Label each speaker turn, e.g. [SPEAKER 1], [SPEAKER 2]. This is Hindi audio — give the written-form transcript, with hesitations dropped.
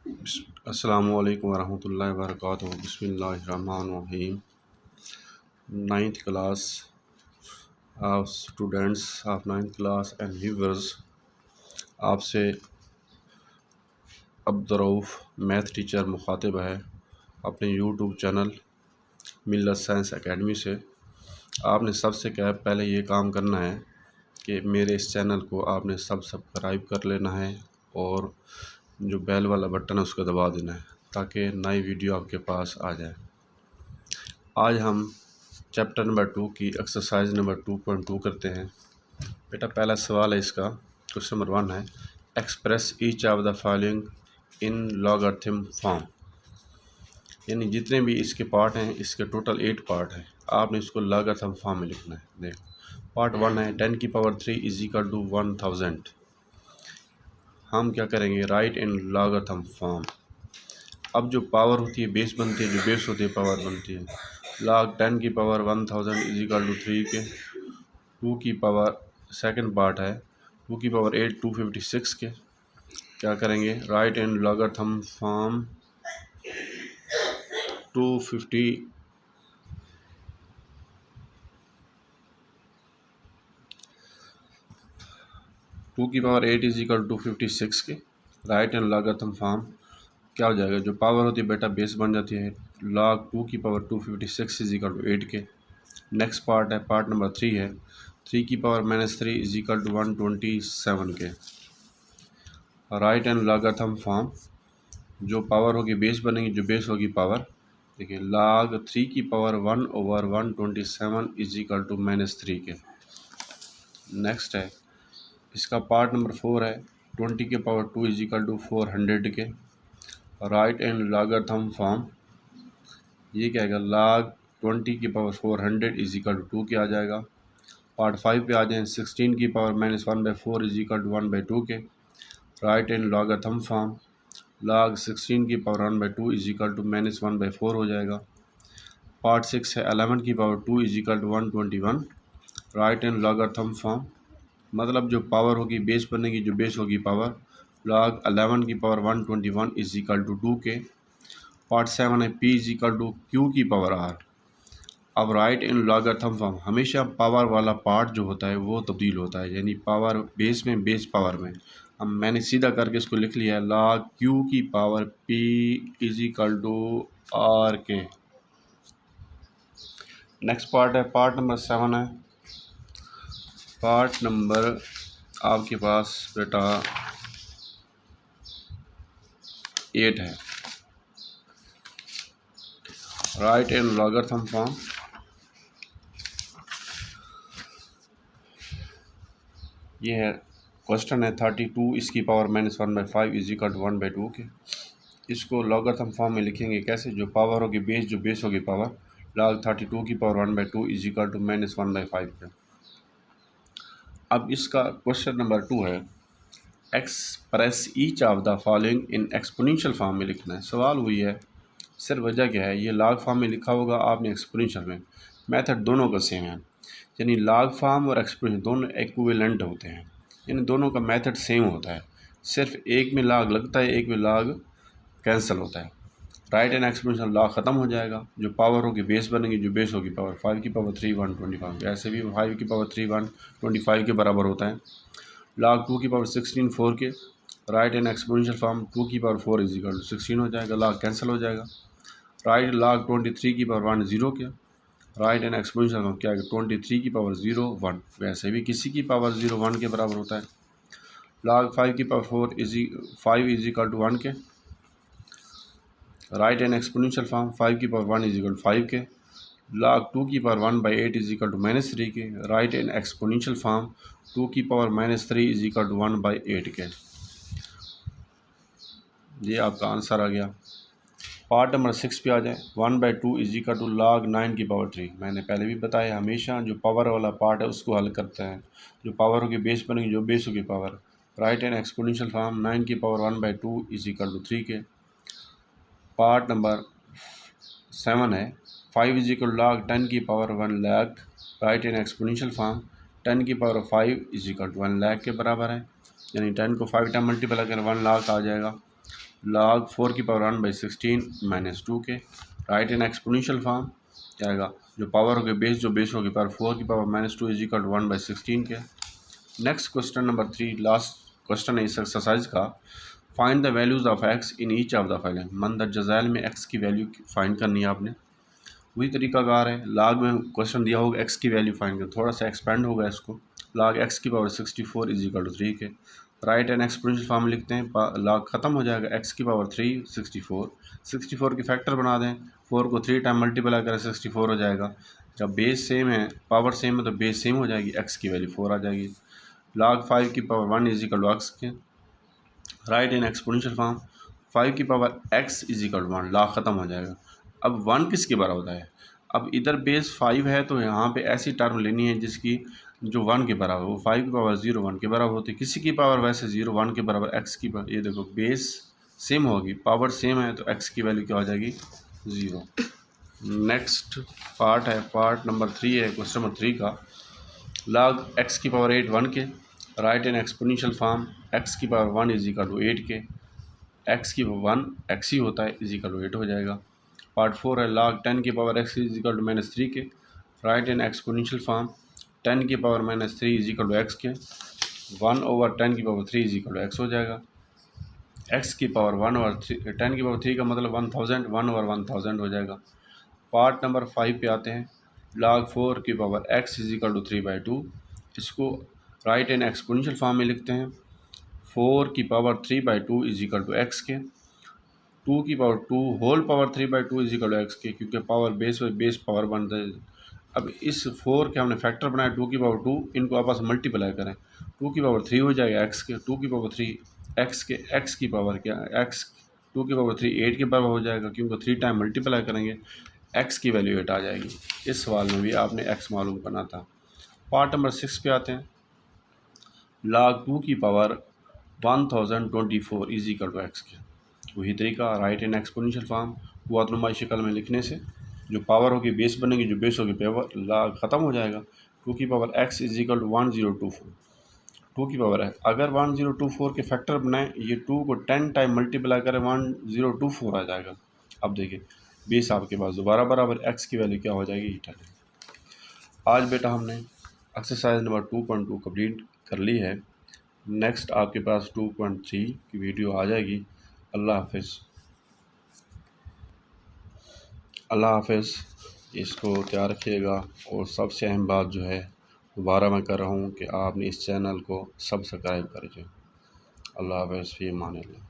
[SPEAKER 1] अस्सलामु अलैकुम वरहमतुल्लाहि वबरकातुहू। बिस्मिल्लाहिर्रहमानिर्रहीम। Ninth class of students of ninth class and viewers, आपसे अब्दुर्रऊफ़ मैथ टीचर मुखातिब है अपने यूट्यूब चैनल मिल्लत साइंस एकेडमी से। आपने सबसे क्या पहले ये काम करना है कि मेरे इस चैनल को आपने सब्सक्राइब कर लेना है और जो बेल वाला बटन है उसको दबा देना है ताकि नई वीडियो आपके पास आ जाए। आज हम चैप्टर नंबर 2 की एक्सरसाइज नंबर 2.2 करते हैं। बेटा पहला सवाल है इसका, क्वेश्चन नंबर 1 है, express each of the following in logarithm form. यानी जितने भी इसके पार्ट हैं, इसके टोटल 8 पार्ट हैं, आपने इसको लॉगरिथम फॉर्म में लिखना है। देखो पार्ट 1 है 10 की पावर 3 इज इक्वल टू 1000। हम क्या करेंगे, राइट इन लॉगरिथम फॉर्म। अब जो पावर होती है बेस बनती है, जो बेस होती है पावर बनती है। log 10 की पावर 1000 इज इक्वल टू 3 के। 2 की पावर सेकंड पार्ट है 2 की पावर 8 256 के। क्या करेंगे, राइट इन लॉगरिथम फॉर्म 250 2 की पावर 8 इज इक्वल टू 56 के। राइट इन लॉगरिथम फॉर्म क्या हो जाएगा, जो पावर होती है बेटा बेस बन जाती है। log 2 की पावर 256 इज इक्वल टू 8 के। नेक्स्ट पार्ट है पार्ट नंबर 3 है 3 की पावर -3 इज इक्वल टू 127 के। राइट एंड लॉगरिथम फॉर्म, जो पावर होगी बेस बनेगी, जो बेस होगी पावर। देखिए log 3 की पावर 1/127 इज इक्वल टू -3 के। नेक्स्ट है इसका पार्ट नंबर 4 है 20 के पावर 2 इज इक्वल टू 400 के। राइट एंड लॉगरिथम फॉर्म, ये क्या आएगा, log 20 की पावर 400 इज इक्वल टू 2 के आ जाएगा। पार्ट 5 पे आ जाएँ 16 की पावर -1/4 इज इक्वल टू 1/2 के। Right and logarithm form, log 16 की पावर 1/2 इज इक्वल टू -1/4 हो जाएगा। पार्ट 6 है 11 की power 2 is equal to 121। Right and logarithm form, मतलब जो पावर होगी बेस बनेगी, जो बेस होगी पावर। log 11 की पावर 121 इज इक्वल टू 2 के। पार्ट 7 है p is equal to q की पावर r। अब राइट इन लॉगरिथम फॉर्म, हमेशा पावर वाला पार्ट जो होता है वो तब्दील होता है, यानी पावर बेस में, बेस पावर में। अब मैंने सीधा करके इसको लिख लिया है, log q की power p is equal to r के। नेक्स्ट पार्ट है पार्ट नंबर 7 है। पार्ट नंबर आपके पास बेटा 8 है। राइट इन लॉगरिथम फॉर्म, ये है क्वेश्चन है 32 इसकी पावर -1/5 इज इक्वल टू 1/2 के। इसको लॉगरिथम फॉर्म में लिखेंगे कैसे, जो पावर होगी बेस, जो बेस होगी पावर। log 32 की पावर 1/2 इज इक्वल टू -1/5 के। अब इसका क्वेश्चन नंबर 2 है, express each of the following in exponential form में लिखना है। सवाल हुई है, सिर्फ वजह क्या है, ये log फॉर्म में लिखा होगा, आपने एक्सपोनेंशियल में। मेथड दोनों का सेम है, यानी log फॉर्म और एक्सपोनेंशियल दोनों इक्विवेलेंट होते हैं, यानी दोनों का मेथड सेम होता है। सिर्फ एक में log लगता है, एक में log कैंसिल होता है। राइट एंड एक्सपोनेंशियल log ख़त्म हो जाएगा, जो पावर होगी बेस बनेगी, जो बेस होगी पावर। 5 की पावर 3 125, ऐसे भी 5 की पावर 3 125 के बराबर होता है। log 2 की पावर 16 4 के। राइट एंड एक्सपोनेंशियल फॉर्म 2 की पावर 4 इज इक्वल टू 16 हो जाएगा, log कैंसिल हो जाएगा। राइट log 23 की पावर 1 0 के। राइट एंड एक्सपोनेंशियल फॉर्म क्या है, 23 की पावर 0 1, वैसे भी किसी की पावर 0 1 के बराबर होता है। log 5 की पावर 5 इज इक्वल टू 1 के। राइट एंड एक्सपोनेंशियल फॉर्म 5 की पावर 1 इज इक्वल टू 5 के। log 2 की पावर 1/8 इज इक्वल टू -3 के। राइट एंड एक्सपोनेंशियल फॉर्म 2 की पावर -3 इज इक्वल टू 1/8 के। ये आपका आंसर आ गया। पार्ट नंबर 6 पे आ जाए, 1/2 इज इक्वल टू log 9 की पावर 3। मैंने पहले भी बताया, हमेशा जो पावर वाला पार्ट है उसको हल करते हैं, जो पावर होगी बेस बनेगी, जो बेस होगी power. Right and exponential form 9 की पावर 1/2 इज इक्वल टू 3 के। पार्ट नंबर 7 है 5 इज इक्वल log 10 की power 1 lakh. Right and exponential form 10 की power 5 is equal to 1 lakh के बराबर है, यानी 10 को 5 टाइम मल्टीप्लाई करें 1 लाख आ जाएगा। log 4 की पावर 1/16 माइनस 2 के। राइट इन एक्सपोनेंशियल फॉर्म क्या आएगा, जो पावर होगी बेस, जो बेस होगी पावर 4 की पावर -2 इज इक्वल टू 1/16 के। Next question number 3, last question है इस एक्सरसाइज का। Find the values of x in each of the following. मंदरजा झैल में x की वैल्यू फाइंड करनी है आपने। वही तरीकाकार है, log में क्वेश्चन दिया होगा x की वैल्यू फाइंड कर, थोड़ा सा एक्सपेंड होगा इसको। log x की पावर 64 इज इक्वल टू 3 के। राइट एंड एक्सपोनेंशियल फॉर्म लिखते हैं, log ख़त्म हो जाएगा, x की पावर 3 64 के फैक्टर बना दें, 4 को 3 टाइम मल्टीप्लाई करें 64 हो जाएगा। जब बेस सेम है, पावर सेम है, तो बेस सेम हो जाएगी, x की वैल्यू 4 आ जाएगी। log 5 की power 1 is equal to x के। राइट इन एक्सपोनेंशियल फॉर्म 5 की power x is equal to 1, log ख़त्म हो जाएगा। अब 1 किसके बराबर होता है, अब इधर बेस 5 है तो यहाँ पे ऐसी टर्म लेनी है जिसकी जो 1 के बराबर, वो 5 की पावर 0 1 के बराबर होती है। किसी की पावर वैसे 0 1 के बराबर, x की पावर, ये देखो बेस सेम होगी, पावर सेम है, तो x की वैल्यू क्या हो जाएगी 0। नेक्स्ट पार्ट है, पार्ट नंबर 3 है, क्वेश्चन नंबर 3 का। log x की पावर 8 1 के। Right in exponential form x की पावर 1 इज इक्वल टू 8 के। x की 1 x ही होता है, इज इक्वल टू 8 हो जाएगा। पार्ट 4 है, log 10 की power x is equal to -3 के। राइट इन एक्सपोनेंशियल फॉर्म 10 की power -3 is equal to x के। 1/10 की power 3 is equal to x हो जाएगा। x की पावर 10 की पावर 3 का मतलब 1000, 1/1000 हो जाएगा। पार्ट नंबर 5 पे आते हैं, log 4 की power x is equal to 3/2। इसको राइट इन एक्सपोनेंशियल फॉर्म में लिखते हैं, 4 की power 3/2 is equal to x के। 2 की power 2 whole power 3/2 is equal to x के, क्योंकि power base by base power बनता है। अब इस 4 के हमने फैक्टर बनाया, 2 की पावर 2, इनको आपस में मल्टीप्लाई करें, 2 की पावर 3 हो जाएगा x के, 2 की पावर 3 x के, x की पावर क्या, x 2 की पावर 3 8 के बराबर हो जाएगा, क्योंकि 3 टाइम मल्टीप्लाई करेंगे, x की वैल्यू 8 आ जाएगी। इस सवाल में भी आपने x मालूम करना था। पार्ट नंबर 6 पे आते हैं, log 2 की power 1024 is equal to x के। वही तरीका, राइट इन एक्सपोनेंशियल फॉर्म वातनुमाई शक्ल में लिखने से जो पावर होगी बेस बनेगी, जो बेस होगी पावर, log ख़त्म हो जाएगा। 2 की power x is equal to 1024, 2 की पावर है, अगर 1024 के फैक्टर बनाएं, ये 2 को 10 टाइम मल्टीप्लाई करें 1024 आ जाएगा। अब देखिए बेस आपके पास दोबारा बराबर, x की वैल्यू क्या हो जाएगी 8। आज बेटा हमने एक्सरसाइज नंबर 2.2 कंप्लीट कर ली है। नेक्स्ट आपके पास 2.3 की वीडियो आ जाएगी। अल्लाह हाफिज़, अल्लाह हाफिज़। इसको तैयार रखिएगा। और सबसे अहम बात जो है, दोबारा मैं कर रहा हूँ कि आपने इस चैनल को सब्सक्राइब कर दीजिए। अल्लाह हाफिज़, फ़ी अमान अल्लाह।